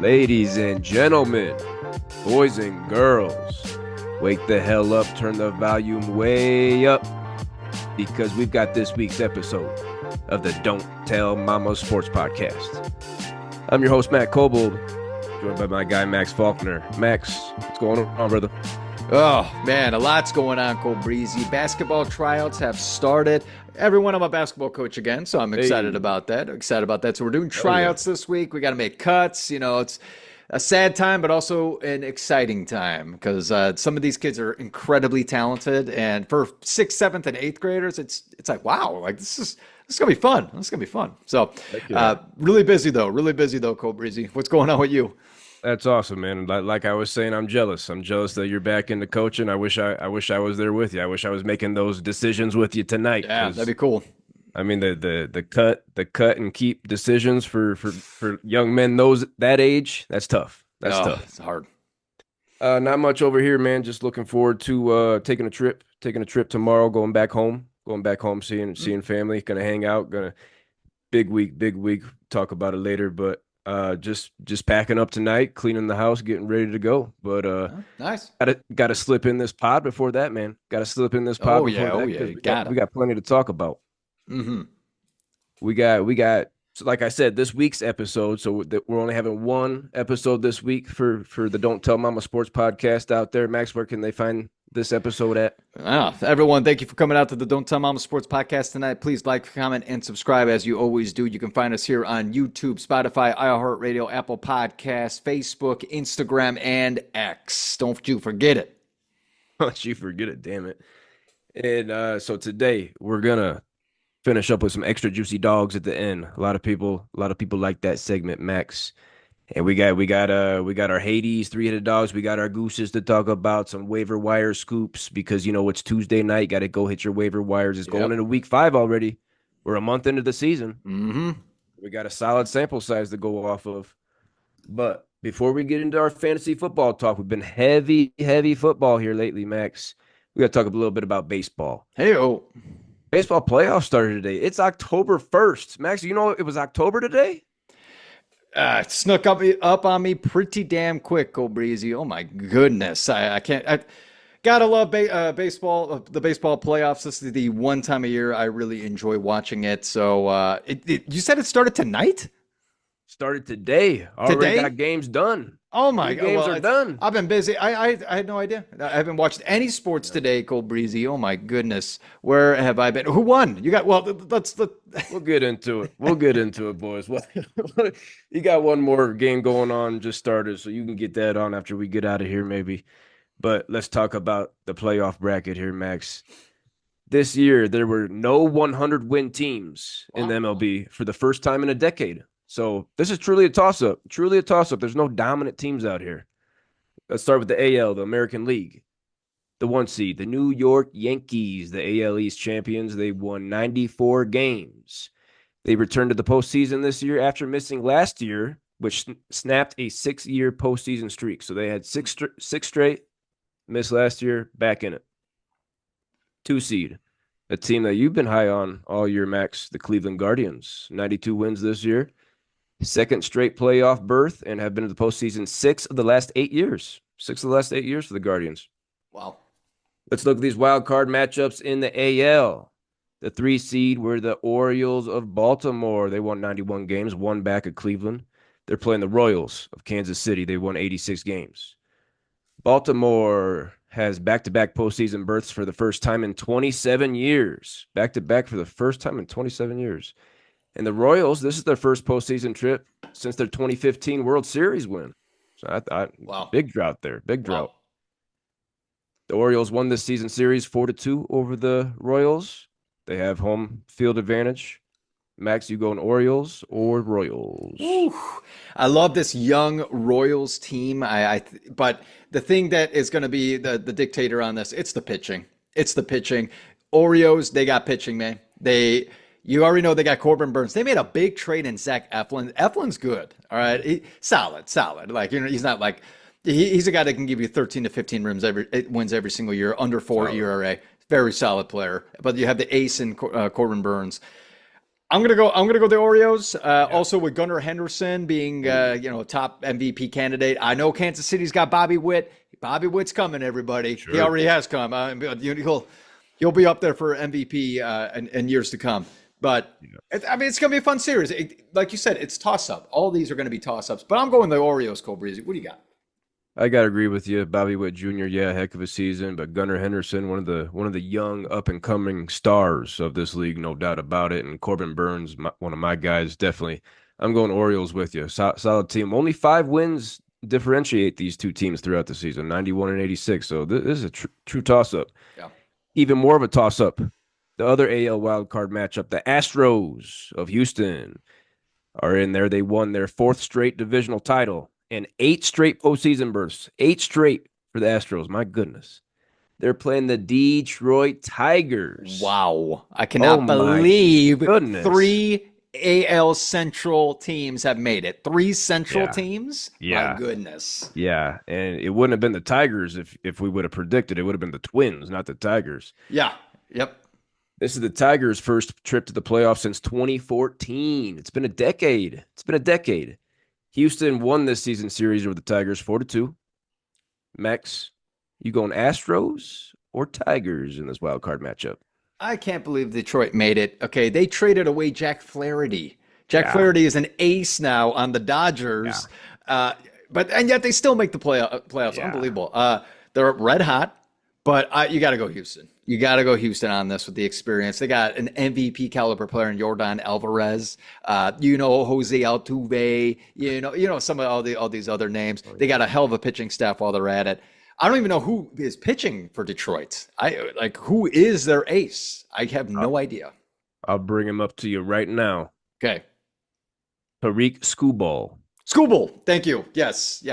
Ladies and gentlemen, boys and girls, wake the hell up, turn the volume way up, because we've got this week's episode of the Don't Tell Mama Sports Podcast. I'm your host, Matt Kobold, joined by my guy, Max Faulkner. Max, what's going on, brother? Oh, man, a lot's going on, Cole Breezy. Basketball tryouts have started. Everyone, I'm a basketball coach again, so I'm excited about that. So we're doing tryouts this week. We got to make cuts. You know, it's a sad time, but also an exciting time because some of these kids are incredibly talented. And for 6th, 7th, and 8th graders, it's like, wow, like this is going to be fun. This is going to be fun. So really busy, though, Cole Breezy. What's going on with you? That's awesome, man. Like I was saying, I'm jealous. I'm jealous that you're back into coaching. I wish I was there with you. I wish I was making those decisions with you tonight. Yeah, that'd be cool. I mean, the cut and keep decisions for young men that age, that's tough. That's tough. It's hard. Not much over here, man. Just looking forward to taking a trip tomorrow, going back home, seeing family, gonna hang out, big week. Talk about it later, but just packing up tonight, cleaning the house, getting ready to go. But nice. Got to slip in this pod before that, man. Got to slip in this pod. We got plenty to talk about. Mm-hmm. We got. So like I said, this week's episode. So we're only having one episode this week for the Don't Tell Mama Sports Podcast out there. Max, where can they find this episode at? Everyone, thank you for coming out to the Don't Tell Mama Sports Podcast tonight. Please like, comment, and subscribe as you always do. You can find us here on YouTube, Spotify, iHeartRadio, Apple Podcasts, Facebook, Instagram, and X. Don't you forget it. Don't you forget it, damn it. And so today we're gonna finish up with some extra juicy dogs at the end. A lot of people like that segment, Max. And we got our Hades 3-headed dogs. We got our Gooses to talk about, some waiver wire scoops, because it's Tuesday night. Got to go hit your waiver wires. It's going into week 5 already. We're a month into the season. Mm-hmm. We got a solid sample size to go off of. But before we get into our fantasy football talk, we've been heavy football here lately, Max. We got to talk a little bit about baseball. Hey-o. Baseball playoffs started today. It's October 1st. Max, you know it was October today? It snuck up on me pretty damn quick, Cole Breezy. Oh, my goodness. I can't. I gotta love baseball, the baseball playoffs. This is the one time a year I really enjoy watching it. So you said it started tonight? Started today. Already got games done. Oh my God! Games are done. I've been busy. I had no idea. I haven't watched any sports today, Cole Breezy. Oh my goodness, where have I been? Who won? You got We'll get into it. We'll get into it, boys. Well, you got one more game going on, just started, so you can get that on after we get out of here, maybe. But let's talk about the playoff bracket here, Max. This year, there were no 100-win teams in the MLB for the first time in a decade. So this is truly a toss-up. There's no dominant teams out here. Let's start with the AL, the American League. The 1 seed, the New York Yankees, the AL East champions. They won 94 games. They returned to the postseason this year after missing last year, which snapped a 6-year postseason streak. So they had six straight, missed last year, back in it. 2 seed, a team that you've been high on all year, Max, the Cleveland Guardians. 92 wins this year. 2nd straight playoff berth, and have been to the postseason 6 of the last 8 years. 6 of the last 8 years for the Guardians. Wow. Let's look at these wild card matchups in the AL. The 3 seed were the Orioles of Baltimore. They won 91 games, one back at Cleveland. They're playing the Royals of Kansas City. They won 86 games. Baltimore has back-to-back postseason berths for the first time in 27 years. Back-to-back for the first time in 27 years. And the Royals, this is their first postseason trip since their 2015 World Series win. So I thought, wow, big drought there, big drought. Wow. The Orioles won this season series 4-2 over the Royals. They have home field advantage. Max, you going Orioles or Royals? Ooh, I love this young Royals team. But the thing that is going to be the dictator on this, it's the pitching. Orioles, they got pitching, man. You already know they got Corbin Burns. They made a big trade in Zach Eflin. Eflin's good, all right? Solid. Like, he's not like he's a guy that can give you 13 to 15 wins every single year, under 4 ERA. Very solid player. But you have the ace in Corbin Burns. I'm gonna go the Orioles. Yeah. Also with Gunnar Henderson being Oh, top MVP candidate. I know Kansas City's got Bobby Witt. Bobby Witt's coming, everybody. He sure. already has come. He'll be up there for MVP in years to come. But Yeah. I mean, it's gonna be a fun series. Like you said, it's toss up. All these are gonna be toss ups. But I'm going the Orioles, Cole Breezy. What do you got? I gotta agree with you. Bobby Witt Jr., yeah, heck of a season, but Gunnar Henderson, one of the young up and coming stars of this league, no doubt about it. And Corbin Burns, one of my guys, definitely. I'm going Orioles with you. Solid team. Only 5 wins differentiate these two teams throughout the season, 91 and 86. So this is a true toss up. Yeah. Even more of a toss up. The other AL wildcard matchup, the Astros of Houston are in there. They won their 4th straight divisional title and 8 straight postseason berths. 8 straight for the Astros. My goodness. They're playing the Detroit Tigers. Wow. I Oh cannot my believe goodness. 3 AL Central teams have made it. 3 Central Yeah. teams? Yeah. My goodness. Yeah. And it wouldn't have been the Tigers if we would have predicted. It would have been the Twins, not the Tigers. Yeah. Yep. This is the Tigers' first trip to the playoffs since 2014. It's been a decade. It's been a decade. Houston won this season series over the Tigers 4-2. Max, you going Astros or Tigers in this wild card matchup? I can't believe Detroit made it. Okay, they traded away Jack Flaherty. Jack Yeah. Flaherty is an ace now on the Dodgers. And yet they still make the playoffs. Yeah. Unbelievable. They're red hot, but you got to go Houston. You got to go Houston on this with the experience. They got an MVP caliber player in Yordan Alvarez. Jose Altuve. Some of all these other names. They got a hell of a pitching staff while they're at it. I don't even know who is pitching for Detroit. Who is their ace? I have no idea. I'll bring him up to you right now. Okay. Tariq Skubal. Scooble. Thank you. Yes.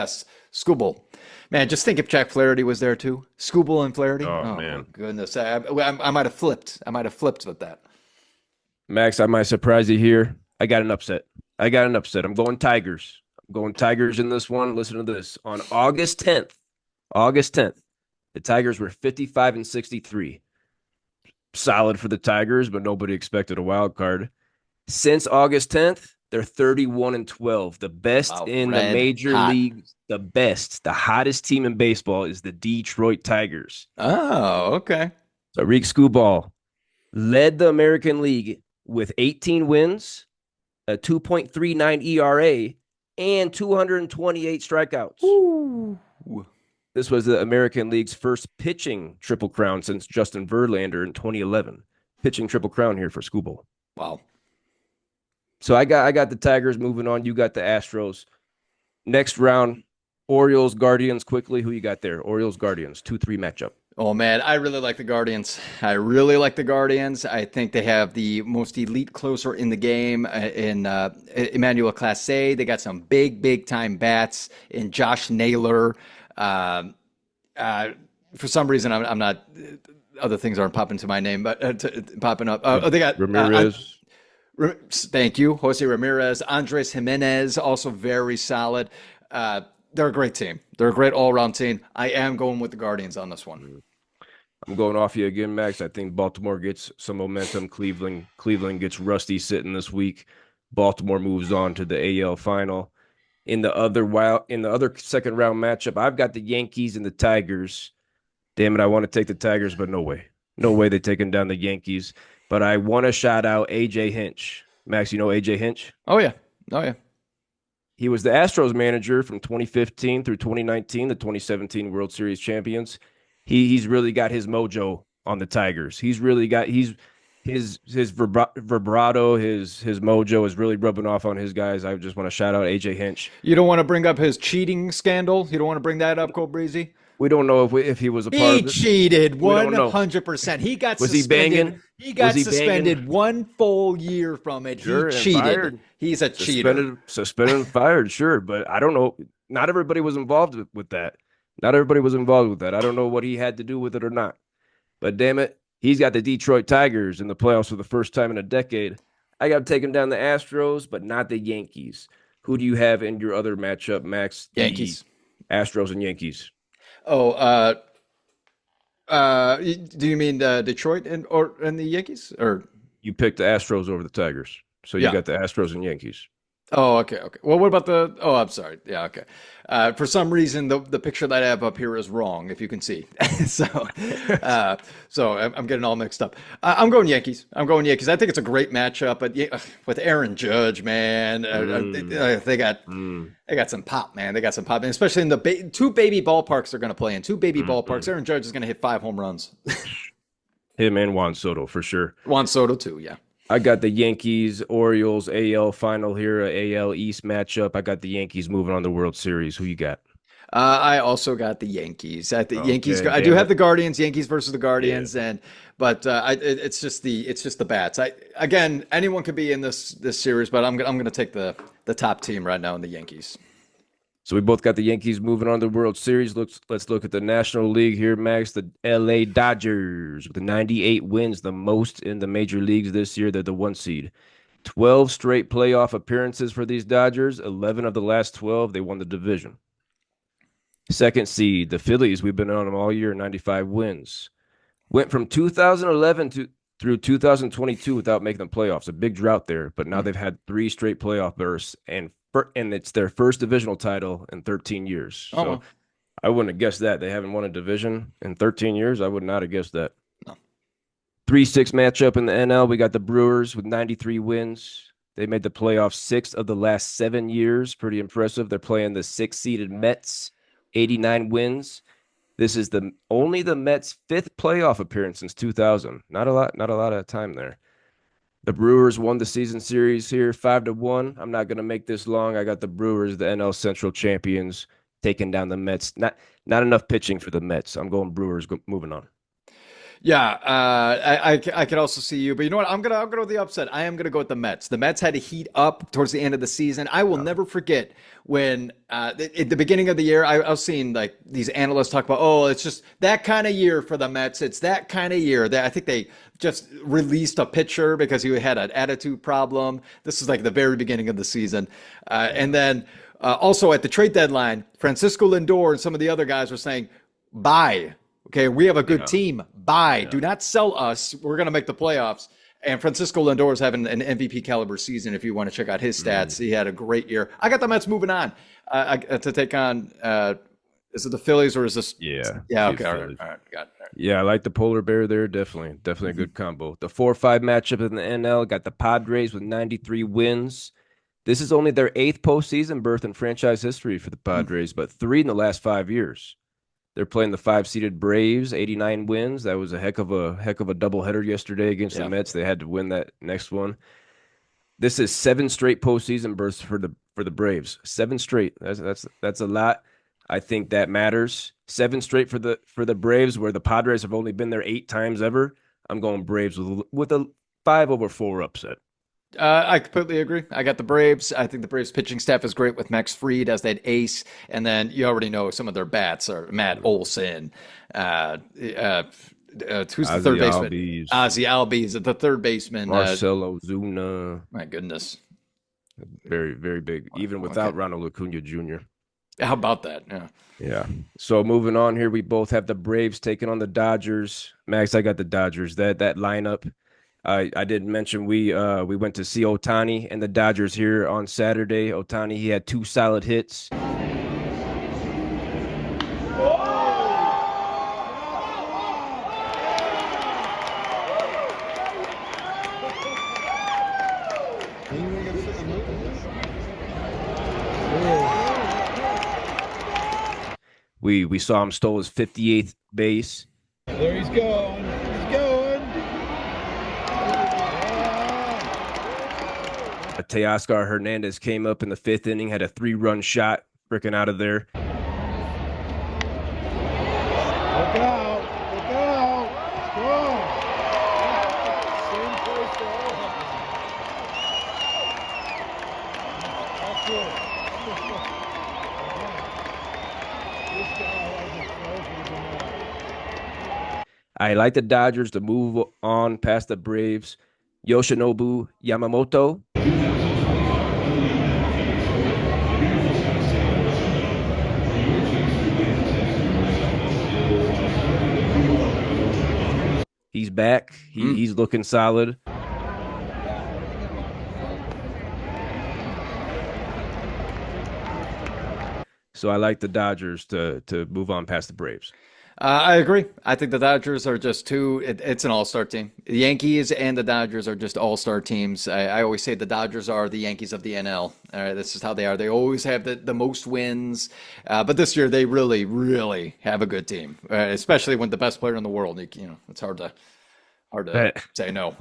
Scooble. Man, just think if Jack Flaherty was there too. Scooble and Flaherty. Oh, man. My goodness. I might have flipped. I might have flipped with that. Max, I might surprise you here. I got an upset. I'm going Tigers. I'm going Tigers in this one. Listen to this. On August 10th, the Tigers were 55 and 63. Solid for the Tigers, but nobody expected a wild card. Since August 10th, they're 31 and 12. The best in the major leagues, the best, the hottest team in baseball is the Detroit Tigers. Oh, okay. Tariq Skubal led the American League with 18 wins, a 2.39 ERA, and 228 strikeouts. Ooh. This was the American League's first pitching triple crown since Justin Verlander in 2011. Pitching triple crown here for Skubal. Wow. So I got the Tigers moving on. You got the Astros. Next round, Orioles, Guardians quickly. Who you got there? Orioles, Guardians, 2-3 matchup. Oh, man, I really like the Guardians. I think they have the most elite closer in the game in Emmanuel Clase. They got some big time bats in Josh Naylor. For some reason, I'm not. Other things aren't popping to my name, but popping up. They got Ramirez. Thank you, Jose Ramirez, Andres Jimenez, also very solid. They're a great team. They're a great all-around team. I am going with the Guardians on this one. I'm going off you again, Max. I think Baltimore gets some momentum. Cleveland gets rusty sitting this week. Baltimore moves on to the AL final. In the other second round matchup, I've got the Yankees and the Tigers. Damn it, I want to take the Tigers, but no way. No way they're taking down the Yankees. But I want to shout out A.J. Hinch. Max, you know A.J. Hinch? Oh, yeah. He was the Astros manager from 2015 through 2019, the 2017 World Series champions. He's really got his mojo on the Tigers. His vibrato, his mojo is really rubbing off on his guys. I just want to shout out A.J. Hinch. You don't want to bring up his cheating scandal? You don't want to bring that up, Cole Breezy? We don't know if he was a part of it. He cheated 100%. He got was suspended. he banging? He got suspended banging? 1 full year from it. Sure, he cheated. fired. He's a cheater. Suspended and fired, sure. But I don't know. Not everybody was involved with that. I don't know what he had to do with it or not. But damn it, he's got the Detroit Tigers in the playoffs for the first time in a decade. I got to take him down the Astros, but not the Yankees. Who do you have in your other matchup, Max? Yankees. Astros and Yankees. Oh, do you mean Detroit and the Yankees? Or You picked the Astros over the Tigers. So you Yeah. got the Astros and Yankees. Oh, okay, okay. Well, what about the? Oh, I'm sorry. Yeah, okay. For some reason, the picture that I have up here is wrong. If you can see, so uh, I'm getting all mixed up. I'm going Yankees. I'm going Yankees. I think it's a great matchup, but yeah, with Aaron Judge, man, they got Mm, they got some pop, man. They got some pop, man. Especially in the two baby ballparks they're going to play in. Two baby ballparks. mm. Aaron Judge is going to hit 5 home runs. Him and Juan Soto for sure. Juan Soto too. Yeah. I got the Yankees Orioles AL final here, a AL East matchup. I got the Yankees moving on the World Series. Who you got? I also got the Yankees. At the Yankees, Okay, I do damn have it. the Guardians. Yankees versus the Yeah. Guardians, but it's just the bats. Again, anyone could be in this series, but I'm gonna take the top team right now in the Yankees. So we both got the Yankees moving on to the World Series. Let's look at the National League here, Max. The LA Dodgers with the 98 wins, the most in the major leagues this year. They're the 1 seed. 12 straight playoff appearances for these Dodgers. 11 of the last 12, they won the division. Second seed, the Phillies. We've been on them all year, 95 wins. Went from 2011 through 2022 without making the playoffs. A big drought there, but now they've had 3 straight playoff bursts, and it's their first divisional title in 13 years. Oh, So I wouldn't have guessed that. They haven't won a division in 13 years. I would not have guessed that. no. 3-6 matchup in the NL. We got the Brewers with 93 wins. They made the playoffs 6 of the last 7 years. Pretty impressive. They're playing the 6-seeded Mets, 89 wins. This is only the Mets' 5th playoff appearance since 2000. Not a lot of time there. The Brewers won the season series here 5-1. I'm not gonna make this long. I got the Brewers, the NL Central champions, taking down the Mets. Not enough pitching for the Mets. I'm going Brewers. Moving on. Yeah, I could also see you, but you know what? I'll go with the upset. I am gonna go with the Mets. The Mets had to heat up towards the end of the season. I will never forget when at the beginning of the year, I was seeing like these analysts talk about, oh, it's just that kind of year for the Mets. It's that kind of year. That I think they just released a pitcher because he had an attitude problem. This is like the very beginning of the season, and then also at the trade deadline, Francisco Lindor and some of the other guys were saying, "Buy." Okay, we have a good team. Buy. Yeah. Do not sell us. We're going to make the playoffs. And Francisco Lindor is having an MVP caliber season. If you want to check out his stats, he had a great year. I got the Mets moving on to take on. Is it the Phillies or is this? Yeah. Yeah. Okay. All right. Got it. All right. Yeah, I like the polar bear there. Definitely a good combo. The 4-5 matchup in the NL got the Padres with 93 wins. This is only their 8th postseason berth in franchise history for the Padres, but 3 in the last 5 years. They're playing the 5-seeded Braves, 89 wins. That was a heck of a doubleheader yesterday against the Mets. They had to win that next one. This is 7 straight postseason berths for the Braves. 7 straight. That's a lot. I think that matters. 7 straight for the Braves, where the Padres have only been there 8 times ever. I'm going Braves with a 5-4 upset. I completely agree. I got the Braves. I think the Braves pitching staff is great with Max Fried as that ace. And then you already know some of their bats are Matt Olson. Who's the third baseman? Ozzie Albies, the third baseman. Marcelo Zuna. My goodness. Very, very big, even without Ronald Acuna Jr. How about that? Yeah. Yeah. So moving on here, we both have the Braves taking on the Dodgers. Max, I got the Dodgers. That lineup. I did mention we went to see Ohtani and the Dodgers here on Saturday. Ohtani, he had 2 solid hits. We saw him stole his 58th base. There he's going. Teoscar Hernandez came up in the 5th inning, had a 3-run shot, freaking out of there. Look out! Strong. Same place to all of them. This guy has I like the Dodgers to move on past the Braves. Yoshinobu Yamamoto. He's back. He's looking solid. So I like the Dodgers to move on past the Braves. I agree. I think the Dodgers are just it's an all-star team. The Yankees and the Dodgers are just all-star teams. I always say the Dodgers are the Yankees of the NL. All right, this is how they are. They always have the most wins. But this year they really, really have a good team, especially when the best player in the world. It's hard to say no.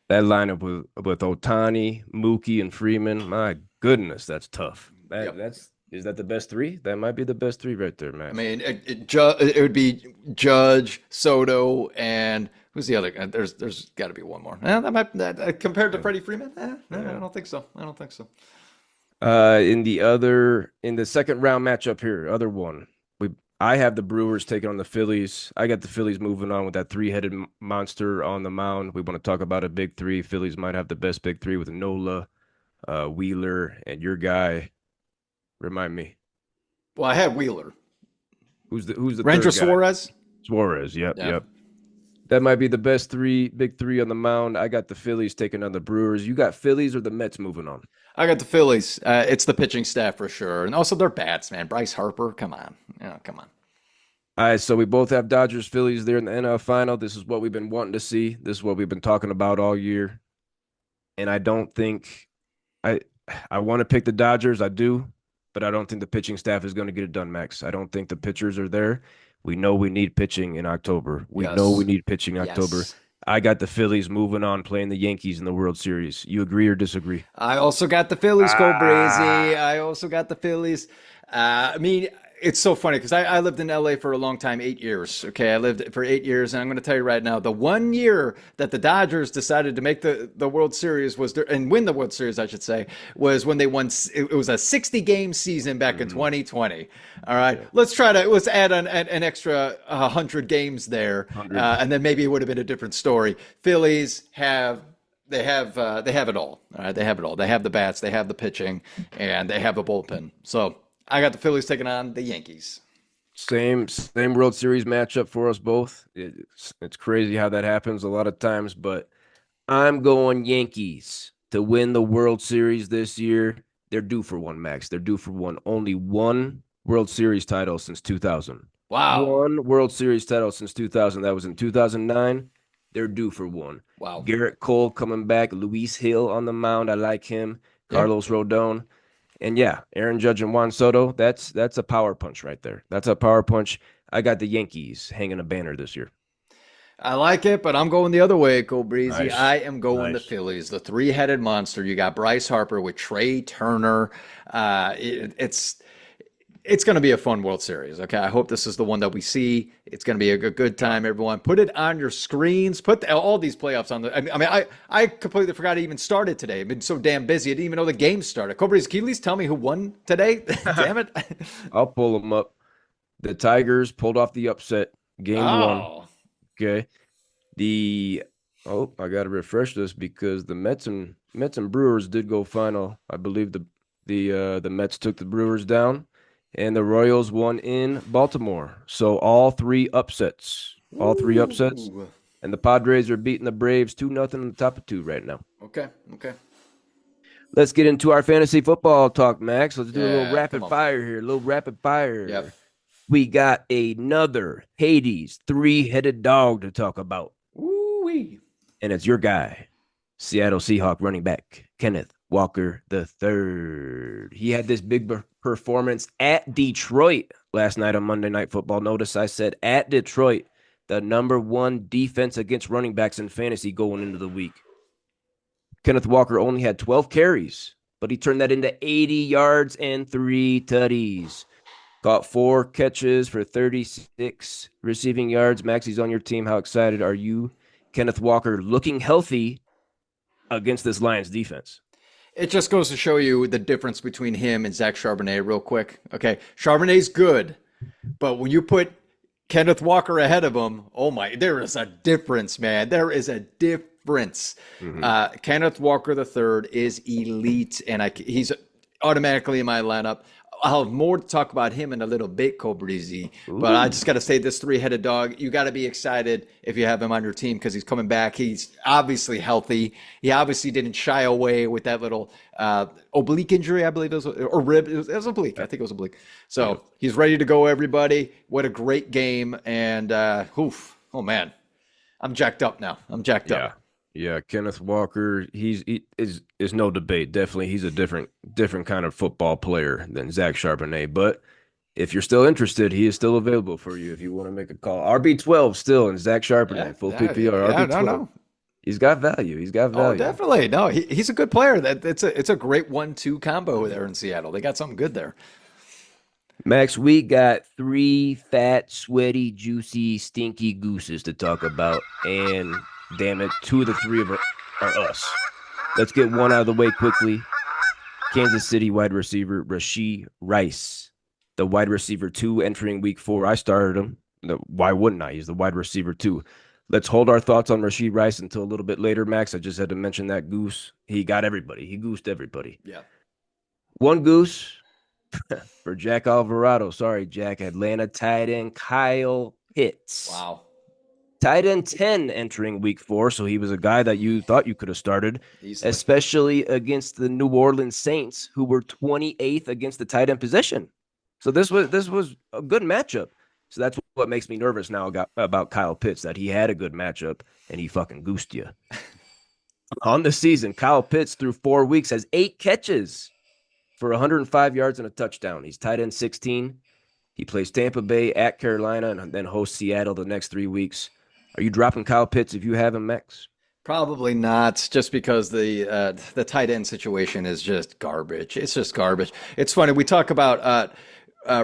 That lineup with Ohtani, Mookie, and Freeman, my goodness, that's tough. Is that the best three? That might be the best three right there, Max. I mean, it would be Judge, Soto, and who's the other guy? There's got to be one more. Compared to Freddie Freeman? I don't think so. I don't think so. In the second round matchup here, other one. I have the Brewers taking on the Phillies. I got the Phillies moving on with that three-headed monster on the mound. We want to talk about a big three. Phillies might have the best big three with Nola, Wheeler, and your guy. Remind me. Well, I had Wheeler. Who's the Ranger third guy? Suarez? Suarez, yep. That might be the best big three on the mound. I got the Phillies taking on the Brewers. You got Phillies or the Mets moving on? I got the Phillies. It's the pitching staff for sure. And also their bats, man. Bryce Harper, come on. Come on. All right, so we both have Dodgers, Phillies there in the NL final. This is what we've been wanting to see. This is what we've been talking about all year. And I don't think I want to pick the Dodgers. I do, but I don't think the pitching staff is going to get it done, Max. I don't think the pitchers are there. We know we need pitching in October. We know we need pitching in October. I got the Phillies moving on, playing the Yankees in the World Series. You agree or disagree? I also got the Phillies, Cole Brazy. I also got the Phillies. I mean, it's so funny because I lived in LA for a long time, 8 years. Okay, I lived for 8 years, and I'm going to tell you right now, the 1 year that the Dodgers decided to make the World Series and win the World Series, I should say, was when they won. It was a 60-game season back in 2020. All right, let's add an extra 100 games there, and then maybe it would have been a different story. Phillies have. They have it all. All right, they have it all. They have the bats, they have the pitching, and they have the bullpen. So I got the Phillies taking on the Yankees. Same World Series matchup for us both. It's crazy how that happens a lot of times, but I'm going Yankees to win the World Series this year. They're due for one, Max. They're due for one. Only one World Series title since 2000. Wow. One World Series title since 2000. That was in 2009. They're due for one. Wow. Garrett Cole coming back. Luis Hill on the mound. I like him. Carlos Rodon. And Aaron Judge and Juan Soto, that's a power punch right there. That's a power punch. I got the Yankees hanging a banner this year. I like it, but I'm going the other way, Cole Breezy. Nice. I am going the Phillies, the three-headed monster. You got Bryce Harper with Trey Turner. It's going to be a fun World Series. Okay, I hope this is the one that we see. It's going to be a good time, everyone. Put it on your screens. Put all these playoffs on the. I mean, I completely forgot it even started today. I've been so damn busy. I didn't even know the game started. Cobras, can you at least tell me who won today? Damn it! I'll pull them up. The Tigers pulled off the upset, game one. Okay. I got to refresh this because the Mets and Brewers did go final. I believe the Mets took the Brewers down. And the Royals won in Baltimore. So all three upsets. And the Padres are beating the Braves 2-0 on the top of 2 right now. Okay. Let's get into our fantasy football talk, Max. Let's do a little rapid fire here. Yep. We got another Hades three-headed dog to talk about. Ooh-wee. And it's your guy, Seattle Seahawk running back, Kenneth Walker III. He had this big performance at Detroit last night on Monday Night Football. Notice I said at Detroit, the #1 defense against running backs in fantasy going into the week. Kenneth Walker only had 12 carries, but he turned that into 80 yards and 3 tutties. Got 4 catches for 36 receiving yards. Max, he's on your team. How excited are you? Kenneth Walker looking healthy against this Lions defense. It just goes to show you the difference between him and Zach Charbonnet real quick. Okay, Charbonnet's good, but when you put Kenneth Walker ahead of him, oh my, there is a difference, man. There is a difference. Mm-hmm. Kenneth Walker III is elite, and he's automatically in my lineup. I'll have more to talk about him in a little bit, Cobrizi. But I just got to say, this three-headed dog, you got to be excited if you have him on your team because he's coming back. He's obviously healthy. He obviously didn't shy away with that little oblique injury, I believe it was, or rib. It was oblique. I think it was oblique. So he's ready to go, everybody. What a great game. And, oh, man, I'm jacked up now. I'm jacked up. Yeah, Kenneth Walker, he is no debate. Definitely, he's a different kind of football player than Zach Charbonnet. But if you're still interested, he is still available for you if you want to make a call. RB12 still, and Zach Charbonnet, full PPR. RB12. No. He's got value. He's got value. Oh, definitely. No, he's a good player. It's a great 1-2 combo there in Seattle. They got something good there. Max, we got 3 fat, sweaty, juicy, stinky gooses to talk about, and damn it, 2 of the 3 of are us. Let's get one out of the way quickly. Kansas City wide receiver Rashee Rice, the wide receiver 2 entering week 4. I started him. Why wouldn't I? He's the wide receiver 2. Let's hold our thoughts on Rashee Rice until a little bit later, Max. I just had to mention that goose. He got everybody. He goosed everybody. Yeah. One goose for Jack Alvarado. Sorry, Jack. Atlanta tight end Kyle Pitts. Wow. Tight end 10 entering week 4, so he was a guy that you thought you could have started, especially against the New Orleans Saints, who were 28th against the tight end position. So this was a good matchup. So that's what makes me nervous now about Kyle Pitts, that he had a good matchup and he fucking goosed you. On the season, Kyle Pitts through 4 weeks has 8 catches for 105 yards and a touchdown. He's tight end 16. He plays Tampa Bay at Carolina and then hosts Seattle the next 3 weeks. Are you dropping Kyle Pitts if you have him, Max? Probably not, just because the tight end situation is just garbage. It's just garbage. It's funny. We talk about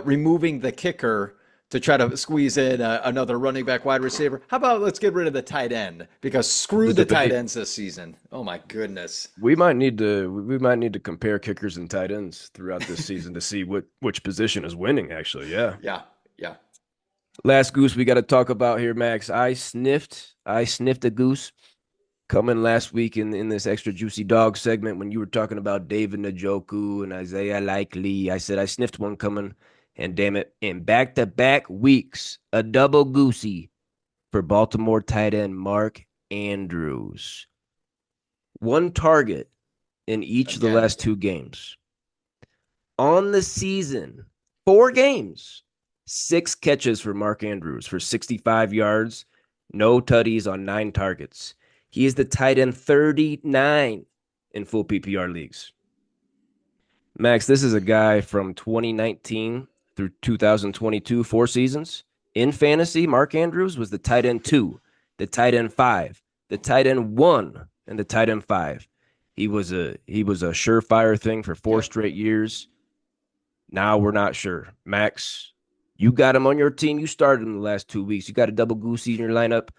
removing the kicker to try to squeeze in another running back wide receiver. How about let's get rid of the tight end, because screw the tight ends this season. Oh my goodness. We might need to compare kickers and tight ends throughout this season to see which position is winning, actually. Yeah. Last goose we got to talk about here, Max. I sniffed a goose coming last week in this extra juicy dog segment when you were talking about David Njoku and Isaiah Likely. I said I sniffed one coming. And damn it, in back-to-back weeks, a double goosey for Baltimore tight end Mark Andrews. 1 target in each of the last 2 games. On the season, 4 games, 6 catches for Mark Andrews for 65 yards, no tutties on 9 targets. He is the tight end 39 in full PPR leagues. Max, this is a guy from 2019 through 2022, 4 seasons. In fantasy, Mark Andrews was the tight end 2, the tight end 5, the tight end 1, and the tight end 5. He was a surefire thing for 4 straight years. Now we're not sure. Max, you got him on your team. You started him the last 2 weeks. You got a double goosey in your lineup.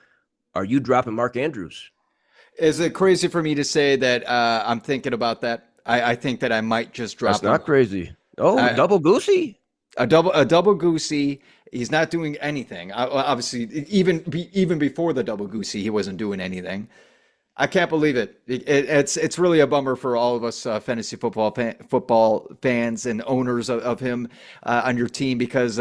Are you dropping Mark Andrews? Is it crazy for me to say that I'm thinking about that? I think that I might just drop him. That's not crazy. Oh, double goosey? A double goosey. He's not doing anything. Obviously, even before the double goosey, he wasn't doing anything. I can't believe it. It's really a bummer for all of us fantasy football fans and owners of him on your team because,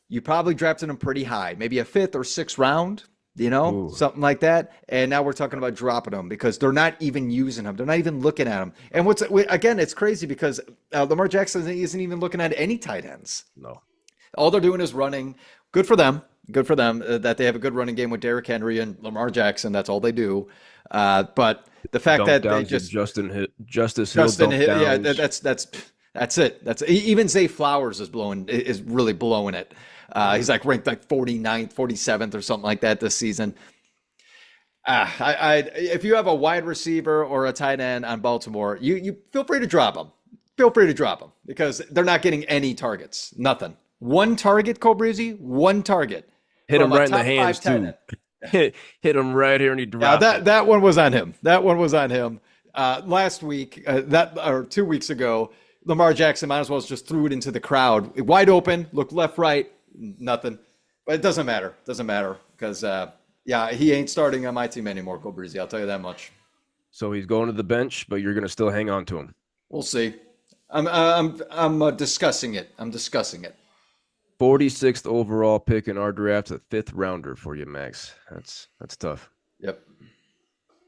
you probably drafted him pretty high, maybe a 5th or 6th round. Something like that. And now we're talking about dropping him because they're not even using him. They're not even looking at him. And again, it's crazy because Lamar Jackson isn't even looking at any tight ends. No. All they're doing is running. Good for them. Good for them that they have a good running game with Derrick Henry and Lamar Jackson. That's all they do. But the fact that they just Justice Hill, yeah, that's it. Even Zay Flowers is really blowing it. He's ranked 49th, 47th or something like that this season. If you have a wide receiver or a tight end on Baltimore, you feel free to drop them. Feel free to drop them because they're not getting any targets. Nothing. 1 target, Cobrizi. 1 target. Hit him right in the hands too. Hit him right here and he dropped. That one was on him. Last week, 2 weeks ago, Lamar Jackson might as well just threw it into the crowd, wide open. Looked left, right. Nothing, but it doesn't matter. Because he ain't starting on my team anymore, Cobrizi. I'll tell you that much. So he's going to the bench, but you're going to still hang on to him. We'll see. I'm discussing it. I'm discussing it. 46th overall pick in our draft, a 5th rounder for you, Max. That's tough. Yep.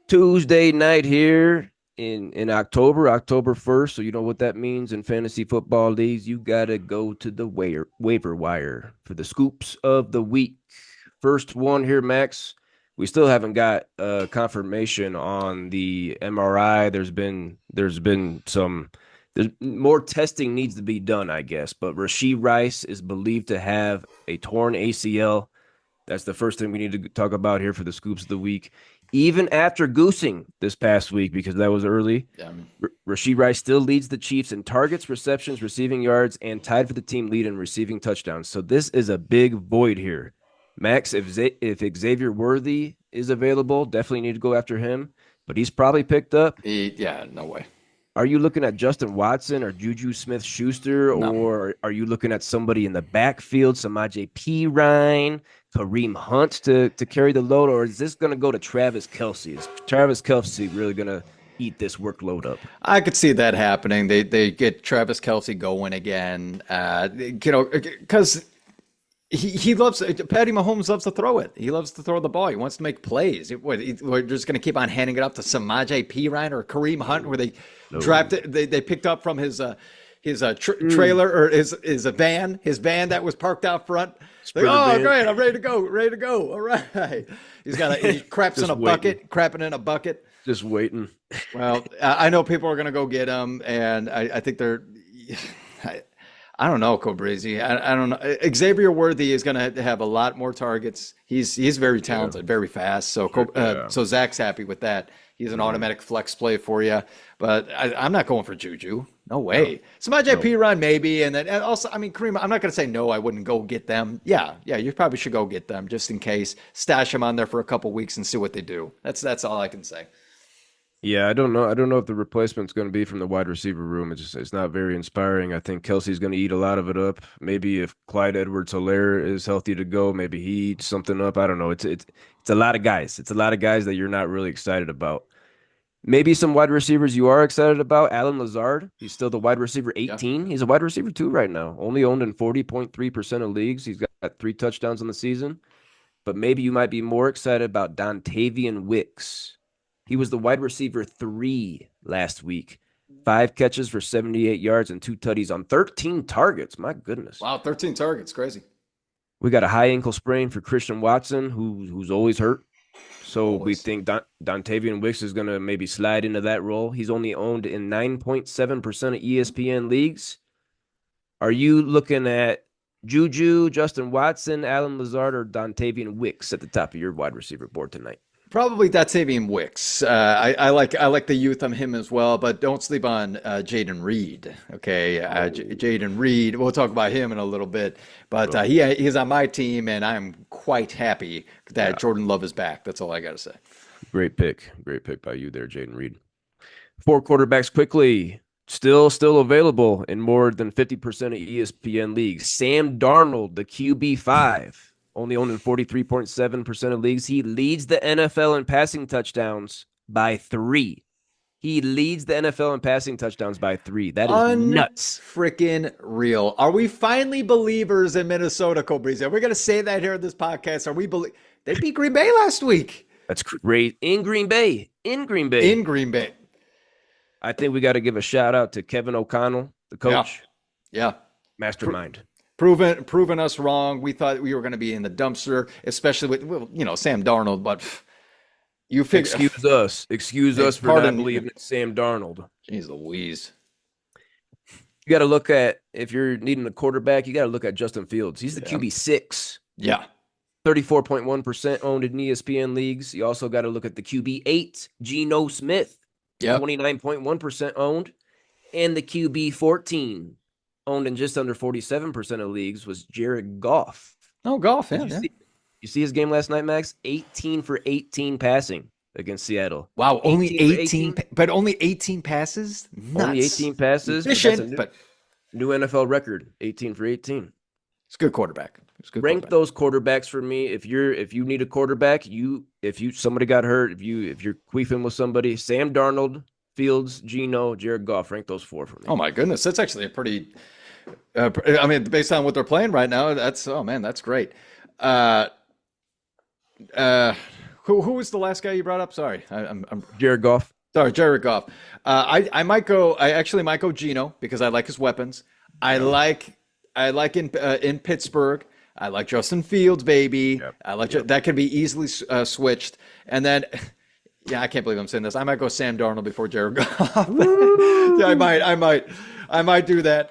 Tuesday night here in October 1st. So you know what that means in fantasy football leagues. You got to go to the waiver wire for the scoops of the week. First one here, Max. We still haven't got confirmation on the MRI. There's more testing needs to be done, I guess. But Rashee Rice is believed to have a torn ACL. That's the first thing we need to talk about here for the scoops of the week. Even after goosing this past week, because that was early, Rashee Rice still leads the Chiefs in targets, receptions, receiving yards, and tied for the team lead in receiving touchdowns. So this is a big void here. Max, if Xavier Worthy is available, definitely need to go after him. But he's probably picked up. No way. Are you looking at Justin Watson or Juju Smith-Schuster, or are you looking at somebody in the backfield, Samaje Perine, Kareem Hunt to carry the load, or is this going to go to Travis Kelce? Is Travis Kelce really going to eat this workload up? I could see that happening. They get Travis Kelce going again, because he loves Patty Mahomes loves to throw it. He loves to throw the ball. He wants to make plays. We're just going to keep on handing it up to Samaje Perine or Kareem Hunt, where they drafted. They picked up from his trailer or his van that was parked out front. Like, oh, great! I'm ready to go. All right. He craps in a bucket, crapping in a bucket. Just waiting. Well, I know people are going to go get him, and I think they're. I don't know, Cobrizi. I don't know. Xavier Worthy is going to have a lot more targets. He's very talented, very fast. So so Zach's happy with that. He's an automatic flex play for you. But I'm not going for Juju. No way. Samaje Perine maybe, and also, I mean, Kareem. I'm not going to say no. I wouldn't go get them. Yeah. You probably should go get them just in case. Stash them on there for a couple weeks and see what they do. That's all I can say. Yeah, I don't know. I don't know if the replacement's going to be from the wide receiver room. It's not very inspiring. I think Kelsey's going to eat a lot of it up. Maybe if Clyde Edwards-Helaire is healthy to go, maybe he eats something up. I don't know. It's a lot of guys. It's a lot of guys that you're not really excited about. Maybe some wide receivers you are excited about. Alan Lazard, he's still the wide receiver 18. Yeah. He's a wide receiver 2 right now. Only owned in 40.3% of leagues. He's got 3 touchdowns on the season. But maybe you might be more excited about Dontavian Wicks. He was the wide receiver 3 last week. 5 catches for 78 yards and 2 tutties on 13 targets. My goodness. Wow, 13 targets. Crazy. We got a high ankle sprain for Christian Watson, who's always hurt. So we think Dontavian Wicks is going to maybe slide into that role. He's only owned in 9.7% of ESPN leagues. Are you looking at Juju, Justin Watson, Alan Lazard, or Dontavian Wicks at the top of your wide receiver board tonight? Probably Dontavian Wicks. I like the youth on him as well, but don't sleep on Jaden Reed. Okay, Jaden Reed. We'll talk about him in a little bit, but he's on my team, and I'm quite happy that Jordan Love is back. That's all I got to say. Great pick by you there, Jaden Reed. 4 quarterbacks quickly. Still available in more than 50% of ESPN leagues. Sam Darnold, the QB5. Only owned in 43.7% of leagues. He leads the NFL in passing touchdowns by 3. He leads the NFL in passing touchdowns by 3. That is nuts. Freaking real. Are we finally believers in Minnesota, Cobrizi? Are we going to say that here in this podcast? They beat Green Bay last week. That's great. In Green Bay. I think we got to give a shout out to Kevin O'Connell, the coach. Yeah. Mastermind. Proven us wrong. We thought we were going to be in the dumpster, especially with Sam Darnold. But you figure, excuse us for not believing in Sam Darnold. Jeez Louise. You got to look at, if you're needing a quarterback, you got to look at Justin Fields. He's the QB6. Yeah. 34.1% owned in ESPN leagues. You also got to look at the QB8, Geno Smith. 29.1% owned. And the QB14. Owned in just under 47% of leagues was Jared Goff. Oh, Goff, yeah. You see his game last night, Max? 18 for 18 passing against Seattle. Wow, only 18 but only 18 passes? Nuts. Only 18 passes. Efficient, but new NFL record, 18 for 18. It's a good quarterback. Rank those quarterbacks for me. If you need a quarterback, somebody got hurt, if you're queefing with somebody, Sam Darnold, Fields, Geno, Jared Goff. Rank those 4 for me. Oh my goodness, that's actually a pretty. I mean, based on what they're playing right now, that's that's great. Who was the last guy you brought up? Sorry, I'm Jared Goff. sorry, Jared Goff. I might go. I actually might go Geno because I like his weapons. I like in Pittsburgh. I like Justin Fields, baby. Yep. I like that can be easily switched. And then, yeah, I can't believe I'm saying this. I might go Sam Darnold before Jared Goff. Yeah, I might do that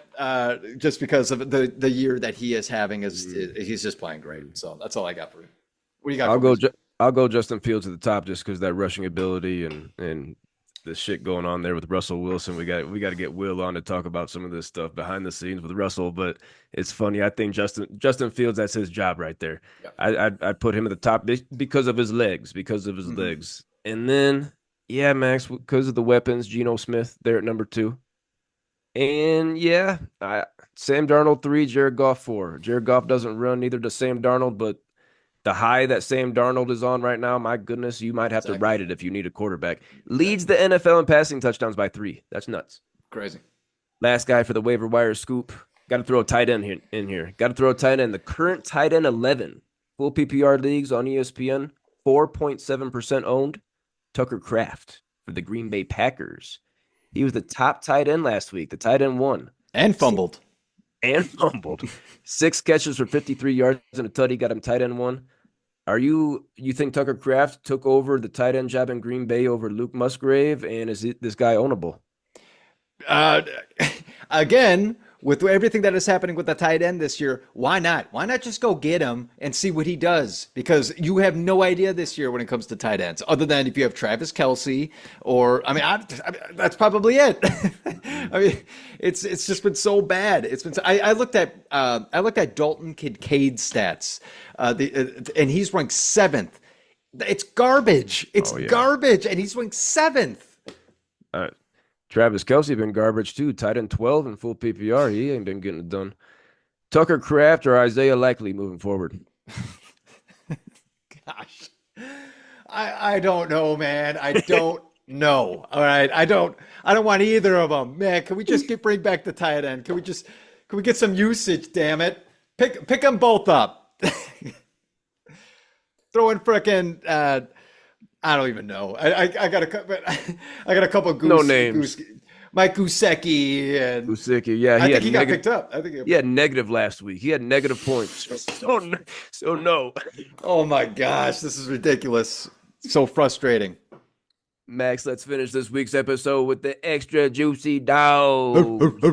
just because of the year that he is having. He's just playing great. So that's all I got for you. What do you got? I'll go Justin Fields at the top just because that rushing ability and the shit going on there with Russell Wilson. We got to get Will on to talk about some of this stuff behind the scenes with Russell. But it's funny. I think Justin Fields, that's his job right there. Yeah. I put him at the top because of his legs. And then, yeah, Max, because of the weapons, Geno Smith there at number 2. And yeah, Sam Darnold 3, Jared Goff 4. Jared Goff doesn't run, neither does Sam Darnold, but the high that Sam Darnold is on right now, my goodness, you might have to ride it if you need a quarterback. Leads the NFL in passing touchdowns by 3. That's nuts. Crazy. Last guy for the waiver wire scoop. Got to throw a tight end in here. Got to throw a tight end. The current tight end 11. Full PPR leagues on ESPN. 4.7% owned. Tucker Kraft for the Green Bay Packers. He was the top tight end last week. The tight end won. And fumbled. 6 catches for 53 yards and a tutty. Got him tight end 1. You think Tucker Kraft took over the tight end job in Green Bay over Luke Musgrave? And is this guy ownable? Again, with everything that is happening with the tight end this year, why not? Why not just go get him and see what he does? Because you have no idea this year when it comes to tight ends, other than if you have Travis Kelce or, I mean, that's probably it. I mean, it's just been so bad. It's been. I looked at Dalton Kincaid's stats, and he's ranked 7th. It's garbage. It's garbage, and he's ranked 7th. Travis Kelce been garbage too. Tight end 12 in full PPR. He ain't been getting it done. Tucker Kraft or Isaiah Likely moving forward? Gosh, I don't know, man. I don't know. All right, I don't want either of them, man. Can we just bring back the tight end? Can we get some usage? Damn it, pick them both up. Throw in frickin'. I don't even know. I got a couple of no names. Mike Gesicki and Gesicki. Yeah, I think he got picked up. I think he had negative last week. He had negative points. So no. Oh my gosh, this is ridiculous. So frustrating. Max, let's finish this week's episode with the extra juicy Dawgs. I'm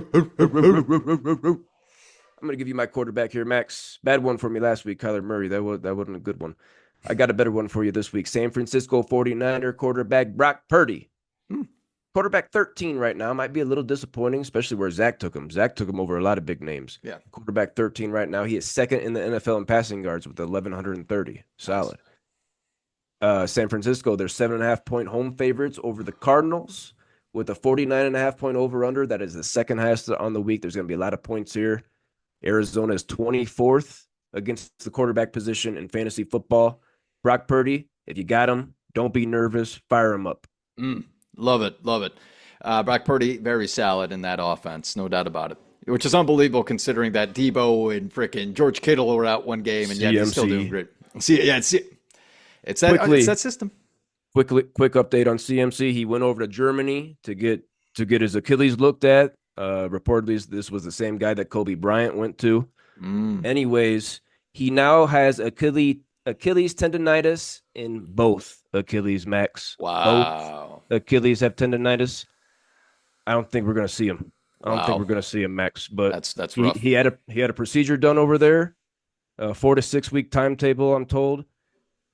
gonna give you my quarterback here, Max. Bad one for me last week, Kyler Murray. That wasn't a good one. I got a better one for you this week. San Francisco 49er quarterback Brock Purdy. Quarterback 13 right now. Might be a little disappointing, especially where Zach took him. Zach took him over a lot of big names. Yeah. Quarterback 13 right now. He is 2nd in the NFL in passing yards with 1,130. Solid. San Francisco, they're 7.5-point home favorites over the Cardinals with a 49.5-point over-under. That is the 2nd highest on the week. There's going to be a lot of points here. Arizona is 24th against the quarterback position in fantasy football. Brock Purdy, if you got him, don't be nervous. Fire him up. Love it. Brock Purdy, very solid in that offense, no doubt about it. Which is unbelievable considering that Debo and frickin' George Kittle were out one game and yet he's still doing great. It's that system. Quick update on CMC. He went over to Germany to get his Achilles looked at. Reportedly, this was the same guy that Kobe Bryant went to. Anyways, he now has Achilles tendonitis in both Achilles, Max. Wow. Both Achilles have tendonitis. I don't think we're going to see him. Max. But that's rough. He had a procedure done over there. 4 to 6 week timetable, I'm told.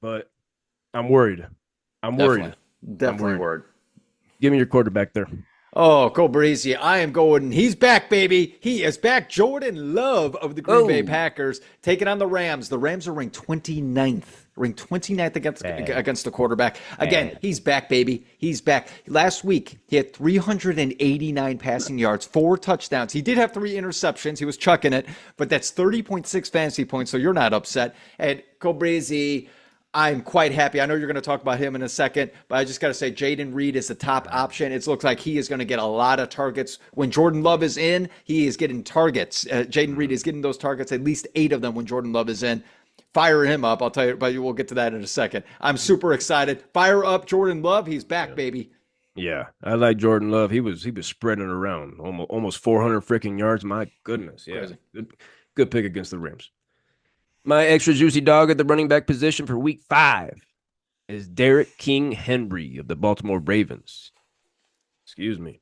But I'm worried. Definitely worried. Give me your quarterback there. Oh, go breezy. I am going. He's back, baby. He is back. Jordan Love of the Green Bay Packers taking on the Rams. The Rams are ranked 29th. Against the quarterback. Again, he's back, baby. He's back. Last week, he had 389 passing yards, 4 touchdowns. He did have 3 interceptions. He was chucking it, but that's 30.6 fantasy points, so you're not upset. And go breezy. I'm quite happy. I know you're going to talk about him in a second, but I just got to say Jaden Reed is the top option. It looks like he is going to get a lot of targets. When Jordan Love is in, he is getting targets. Jaden Reed is getting those targets, at least 8 of them when Jordan Love is in. Fire him up. I'll tell you, but we'll get to that in a second. I'm super excited. Fire up Jordan Love. He's back, baby. Yeah, I like Jordan Love. He was spreading around almost 400 freaking yards. My goodness, yeah, good pick against the Rams. My extra juicy dog at the running back position for Week 5 is Derrick King Henry of the Baltimore Ravens. Excuse me.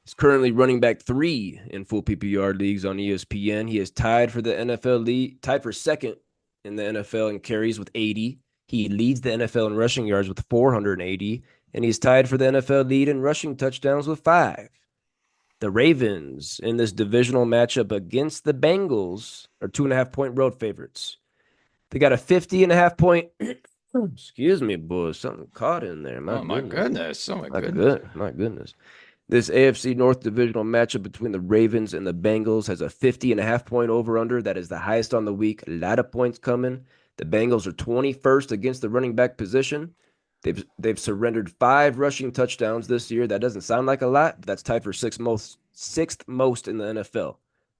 He's currently running back 3 in full PPR leagues on ESPN. He is tied for the NFL lead, tied for second in the NFL in carries with 80. He leads the NFL in rushing yards with 480, and he's tied for the NFL lead in rushing touchdowns with 5. The Ravens in this divisional matchup against the Bengals are 2.5-point road favorites. They got a 50.5 point. Excuse me, boys. Something caught in there. My goodness. Oh, my goodness. My goodness. This AFC North divisional matchup between the Ravens and the Bengals has a 50.5 point over-under. That is the highest on the week. A lot of points coming. The Bengals are 21st against the running back position. They've surrendered 5 rushing touchdowns this year. That doesn't sound like a lot, but that's tied for sixth most in the NFL.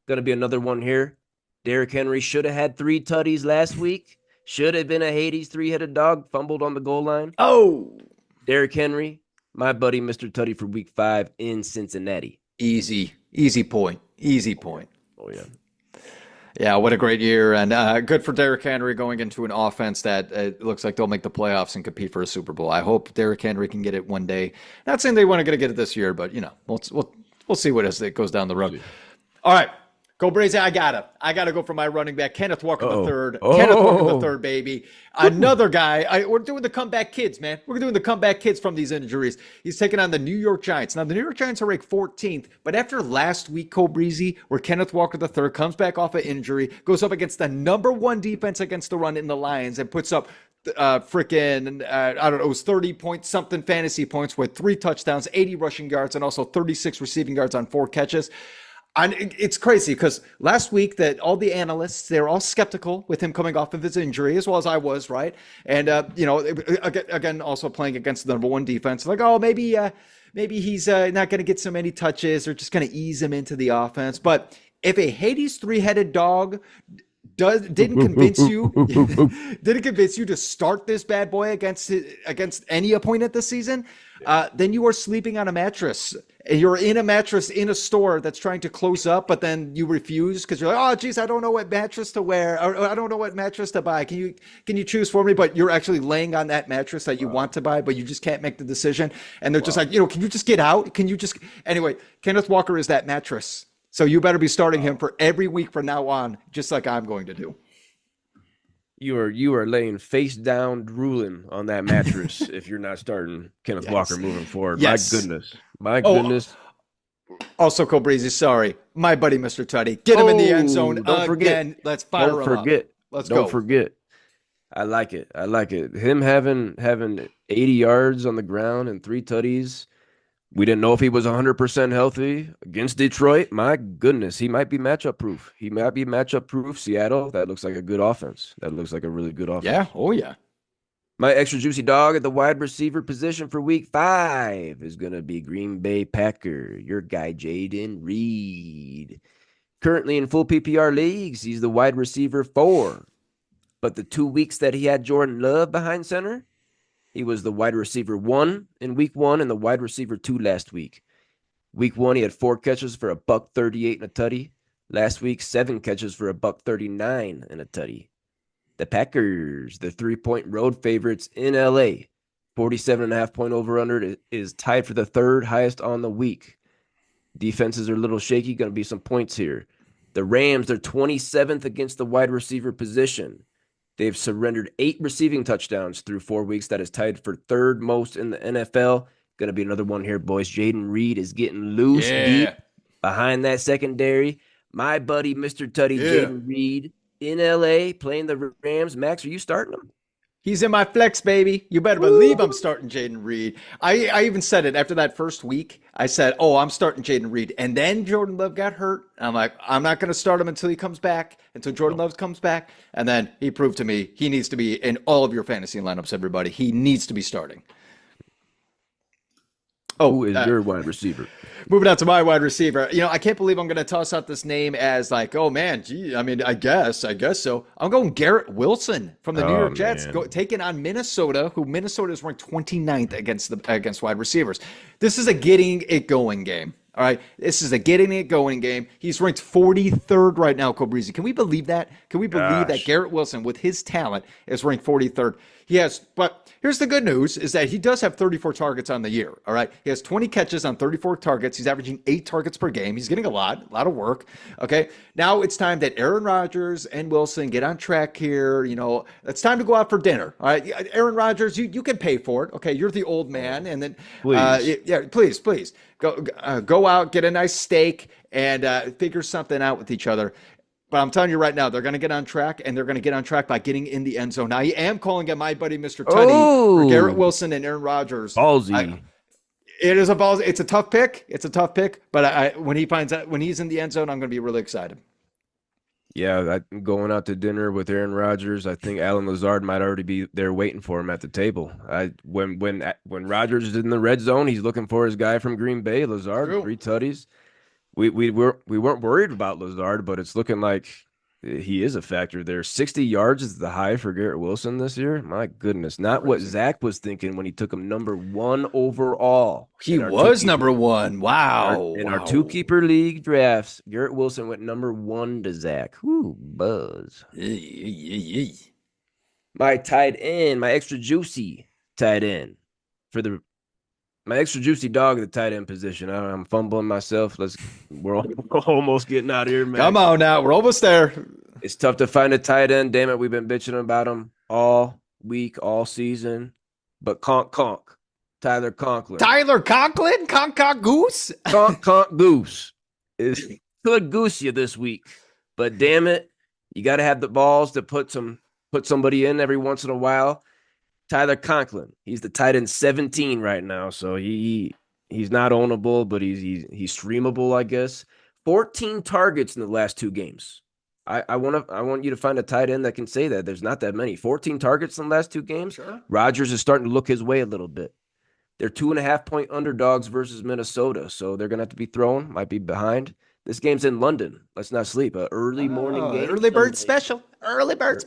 Going to be another one here. Derrick Henry should have had 3 tutties last week. Should have been a Hades 3-headed dog, fumbled on the goal line. Oh, Derrick Henry, my buddy, Mr. Tutty for Week 5 in Cincinnati. Easy point. Oh, yeah. Yeah, what a great year. And good for Derrick Henry going into an offense that looks like they'll make the playoffs and compete for a Super Bowl. I hope Derrick Henry can get it one day. Not saying they want to get it this year, but, we'll see what as it goes down the road. All right. Go Brazy, I gotta go for my running back, Kenneth Walker III. Kenneth Walker III, baby. Another guy. We're doing the comeback kids, man. We're doing the comeback kids from these injuries. He's taking on the New York Giants. Now, the New York Giants are ranked 14th, but after last week, Cole Breezy, where Kenneth Walker III comes back off an injury, goes up against the number 1 defense against the run in the Lions, and puts up I don't know, it was 30-point-something fantasy points with 3 touchdowns, 80 rushing yards, and also 36 receiving yards on 4 catches. And it's crazy because last week that all the analysts, they're all skeptical with him coming off of his injury, as well as I was, right? And, again, also playing against the number 1 defense. Like, oh, maybe he's not going to get so many touches or just going to ease him into the offense. But if a Hades 3-headed dog didn't convince you to start this bad boy against any opponent this season, then you are sleeping on a mattress. You're in a mattress in a store that's trying to close up, but then you refuse because you're like, oh, geez, I don't know what mattress to wear, or I don't know what mattress to buy. Can you choose for me? But you're actually laying on that mattress that you want to buy, but you just can't make the decision. And they're just like, can you just get out? Anyway, Kenneth Walker is that mattress. So you better be starting him for every week from now on, just like I'm going to do. You are laying face down, drooling on that mattress if you're not starting Kenneth Walker moving forward. Yes. My goodness. Also, Cole Breezy, sorry. My buddy, Mr. Tutty. Get him in the end zone again. Forget. Let's fire him up. Let's go. Don't forget. I like it. Him having 80 yards on the ground and 3 tutties. We didn't know if he was 100% healthy against Detroit. My goodness, he might be matchup proof. Seattle, that looks like a good offense. That looks like a really good offense. Yeah. Oh, yeah. My extra juicy dog at the wide receiver position for Week 5 is going to be Green Bay Packer, your guy Jaden Reed. Currently in full PPR leagues, he's the wide receiver 4. But the 2 weeks that he had Jordan Love behind center, he was the wide receiver 1 in Week 1 and the wide receiver 2 last week. Week 1, he had 4 catches for $138 and a tutty. Last week, 7 catches for $139 and a tutty. The Packers, the 3-point road favorites in LA, 47.5 point over-under is tied for the 3rd highest on the week. Defenses are a little shaky, going to be some points here. The Rams, they're 27th against the wide receiver position. They've surrendered 8 receiving touchdowns through 4 weeks. That is tied for 3rd most in the NFL. Going to be another one here, boys. Jaden Reed is getting loose deep behind that secondary. My buddy, Mr. Tutty, Jaden Reed in LA playing the Rams. Max, are you starting him? He's in my flex, baby. You better believe I'm starting Jaden Reed. I even said it after that first week. I said, oh, I'm starting Jaden Reed. And then Jordan Love got hurt. I'm like, I'm not going to start him until he comes back, until Jordan Love comes back. And then he proved to me he needs to be in all of your fantasy lineups, everybody. He needs to be starting. Oh, who is your wide receiver? Moving on to my wide receiver. I can't believe I'm going to toss out this name as like, oh man, gee, I mean, I guess so. I'm going Garrett Wilson from the New York Jets, taking on Minnesota, who Minnesota is ranked 29th against wide receivers. This is a getting it going game. All right, this is a getting it going game. He's ranked 43rd right now, Cobrizi. Can we believe that? Can we believe that Garrett Wilson, with his talent, is ranked 43rd? But here's the good news, is that he does have 34 targets on the year, all right? He has 20 catches on 34 targets. He's averaging 8 targets per game. He's getting a lot of work, okay? Now it's time that Aaron Rodgers and Wilson get on track here. It's time to go out for dinner, all right? Aaron Rodgers, you can pay for it, okay? You're the old man, and then, please. Go out, get a nice steak, and figure something out with each other. But I'm telling you right now, they're going to get on track, and they're going to get on track by getting in the end zone. Now, I am calling it my buddy, Mr. Tutty, for Garrett Wilson and Aaron Rodgers. Ballsy. It is a ballsy. It's a tough pick. But when he's in the end zone, I'm going to be really excited. Yeah, I'm going out to dinner with Aaron Rodgers. I think Alan Lazard might already be there waiting for him at the table. When Rodgers is in the red zone, he's looking for his guy from Green Bay, Lazard, True. 3 tutties. We weren't worried about Lazard, but it's looking like he is a factor there. 60 yards is the high for Garrett Wilson this year. My goodness, not what Zach was thinking when he took him number 1 overall. He was number 1. Wow. In our 2-keeper league drafts, Garrett Wilson went number 1 to Zach. Ooh, buzz. My tight end, my extra juicy tight end my extra juicy dog at the tight end position. I'm fumbling myself. We're almost getting out of here, man. Come on now. We're almost there. It's tough to find a tight end. Damn it. We've been bitching about him all week, all season. But Tyler Conklin. Conk Goose? Conk Goose is good goose you this week. But damn it, you got to have the balls to put somebody in every once in a while. Tyler Conklin, he's the tight end 17 right now, so he's not ownable, but he's streamable, I guess. 14 targets in the last 2 games. I want you to find a tight end that can say that. There's not that many. 14 targets in the last 2 games. Sure. Rodgers is starting to look his way a little bit. They're 2.5-point underdogs versus Minnesota, so they're gonna have to be thrown. Might be behind. This game's in London. Let's not sleep. Early morning game. Early bird special. Early bird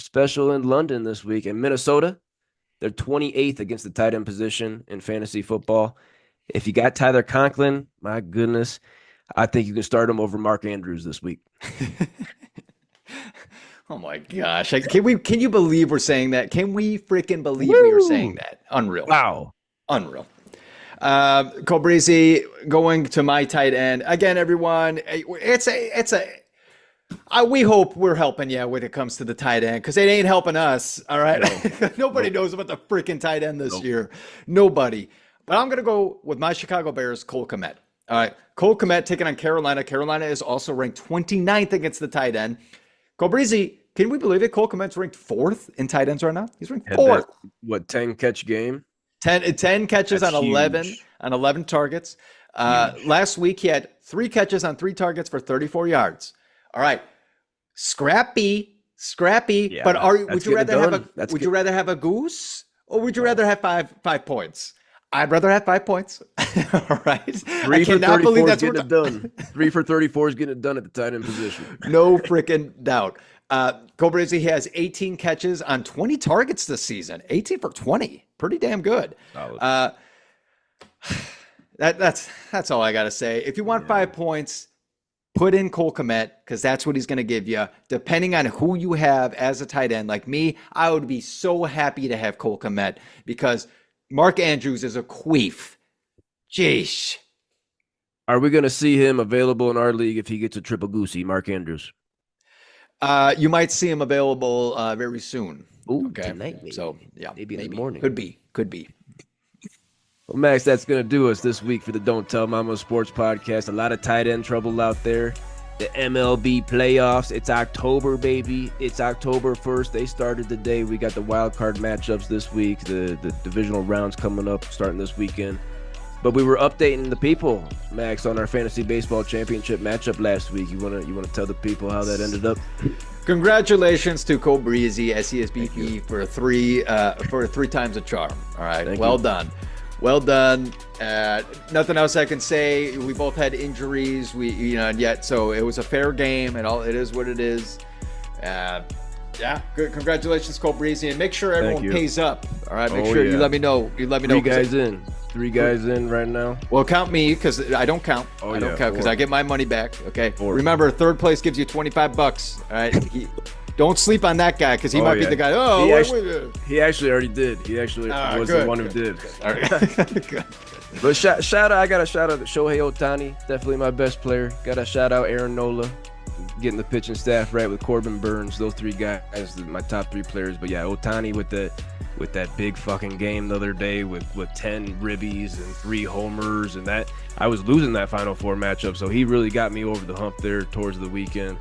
special in London this week. And Minnesota, they're 28th against the tight end position in fantasy football. If you got Tyler Conklin, my goodness, I think you can start him over Mark Andrews this week. Oh my gosh. Can you believe we're saying that? Can we freaking believe we are saying that? Unreal. Wow. Unreal. Cobrizi, going to my tight end again, everyone. We hope we're helping you when it comes to the tight end, because it ain't helping us. All right. Nobody knows about the freaking tight end this year. Nobody. But I'm going to go with my Chicago Bears, Cole Kmet. All right. Cole Kmet taking on Carolina. Carolina is also ranked 29th against the tight end. Cobrizi, can we believe it? Cole Kmet's ranked 4th in tight ends right now. He's ranked 4th. 10 catch game? 10 catches on 11 huge. On 11 targets. Last week he had 3 catches on 3 targets for 34 yards. All right, scrappy. Yeah, but would you rather have a goose, or would you rather have 5 points? I'd rather have 5 points. All right. 3 for 34 is getting it done. 3 for 34 is getting it done at the tight end position. No freaking doubt. Cobrizi has 18 catches on 20 targets this season. 18 for 20. Pretty damn good. That's all I got to say. If you want 5 points, put in Cole Kmet, because that's what he's going to give you. Depending on who you have as a tight end, like me, I would be so happy to have Cole Kmet, because Mark Andrews is a queef. Jeez. Are we going to see him available in our league if he gets a triple goosey, Mark Andrews? You might see him available very soon. Ooh, okay. Tonight, maybe. So maybe in the morning. Could be. Well, Max, that's going to do us this week for the Don't Tell Mama Sports Podcast. A lot of tight end trouble out there. the MLB playoffs. It's October, baby. It's October 1st. They started today. We got the wild card matchups this week. The divisional rounds coming up starting this weekend. But we were updating the people, Max, on our fantasy baseball championship matchup last week. You wanna tell the people how that ended up? Congratulations to Cole Breezy, SESBP, for three times a charm. All right, well done. Well done. Nothing else I can say. We both had injuries. And yet, so it was a fair game, and all it is what it is. Yeah, good. Congratulations, Cole Breezy, and make sure everyone pays up. All right, make sure you let me know. You let me know. Three guys in right now. Well, count me because I don't count. I don't count because I get my money back. Okay. Remember, third place gives you $25. All right. Don't sleep on that guy because he might be the guy. He actually already did. He actually was the one who did. All right. Good. But shout out. I got a shout out to Shohei Ohtani, definitely my best player. Got a shout out Aaron Nola, getting the pitching staff right with Corbin Burns. Those three guys, my top three players. But yeah, Ohtani with that big fucking game the other day with 10 ribbies and 3 homers, and that I was losing that Final Four matchup, so he really got me over the hump there towards the weekend.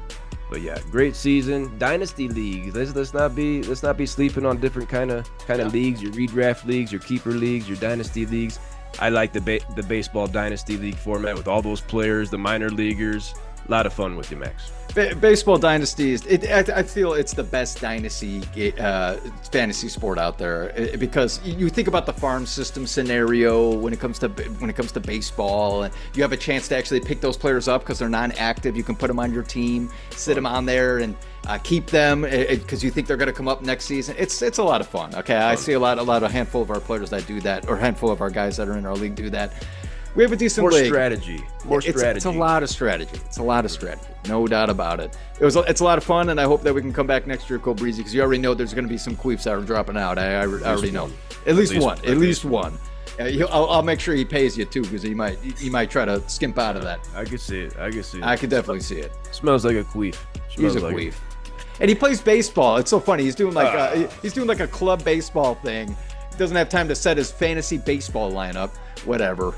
But yeah, great season. Dynasty leagues. Let's not be sleeping on different kind of leagues. Your redraft leagues, your keeper leagues, your dynasty leagues. I like the baseball dynasty league format with all those players, the minor leaguers. A lot of fun with you, Max. Baseball dynasties. I feel it's the best dynasty fantasy sport out there because you think about the farm system scenario when it comes to baseball, and you have a chance to actually pick those players up because they're non-active. You can put them on your team, sit them on there, and keep them because you think they're going to come up next season. It's a lot of fun. Okay, I see a handful of our players that do that, or a handful of our guys that are in our league do that. We have a decent More league. strategy. It's a lot of strategy. No doubt about it. It's a lot of fun, and I hope that we can come back next year, Cole Breezy, because you already know there's going to be some queefs that are dropping out. I already know. At least one. I'll make sure he pays you too, because he might try to skimp out of that. I can see it. I can definitely see it. Smells like a queef. He's a queef. And he plays baseball. It's so funny. He's doing like a club baseball thing. He doesn't have time to set his fantasy baseball lineup. Whatever.